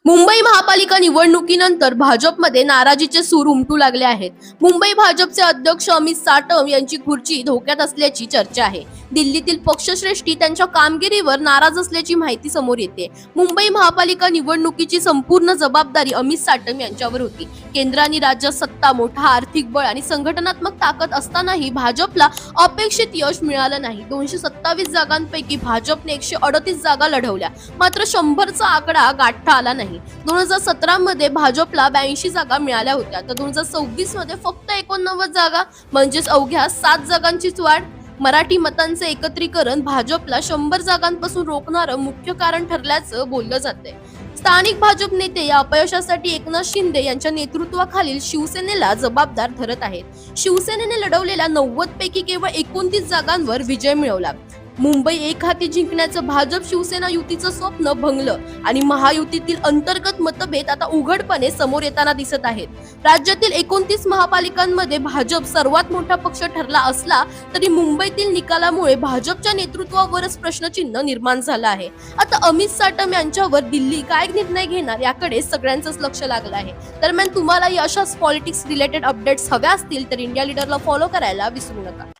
मुंबई महापालिका निवडणुकीनंतर भाजपमध्ये नाराजीचे सूर उमटू लागले आहेत. मुंबई भाजपचे अध्यक्ष अमित साटम यांची खुर्ची धोक्यात असल्याची चर्चा आहे. दिल्लीतील पक्षश्रेष्ठी त्यांच्या कामगिरीवर नाराज असल्याची माहिती समोर येते. मुंबई महापालिका निवडणुकीची संपूर्ण जबाबदारी अमित साटम यांच्यावर होती. केंद्र आणि राज्यात सत्ता, मोठा आर्थिक बळ आणि संघटनात्मक ताकद असतानाही भाजपला अपेक्षित यश मिळालं नाही. 227 जागांपैकी भाजपने 138 जागा लढवल्या, मात्र 100चा आकडा गाठता आला नाही. 2017 मध्ये भाजपला 82 जागा मिळाल्या होत्या, तर 2026 मध्ये फक्त 89 जागा, म्हणजेच अवघ्या 7 जागांचीच वाढ. मराठी मतांचे एकत्रीकरण भाजपला 100 जागांपासून रोखणारं मुख्य कारण ठरल्याचं बोललं जातंय. स्थानिक भाजप नेते या अपयशासाठी एकनाथ शिंदे यांच्या नेतृत्वाखालील शिवसेनेला जबाबदार धरत आहेत. शिवसेनेने लढवलेल्या 90 पैकी केवळ 29 जागांवर विजय मिळवला. मुंबई एक हाती जिंकण्याचं भाजप शिवसेना युतीचं स्वप्न भंगलं आणि महायुतीतील अंतर्गत मतभेद आता उघडपणे समोर येताना दिसत आहेत. राज्यातील 29 महापालिकांमध्ये भाजप सर्वात मोठा पक्ष ठरला असला तरी मुंबईतील निकालामुळे भाजपच्या नेतृत्वावरच प्रश्नचिन्ह निर्माण झालं आहे. आता अमित साटम यांच्यावर दिल्ली काय निर्णय घेणार याकडे सगळ्यांचंच लक्ष लागलं आहे. दरम्यान तुम्हालाही अशाच पॉलिटिक्स रिलेटेड अपडेट्स हव्या असतील तर इंडिया लीडरला फॉलो करायला विसरू नका.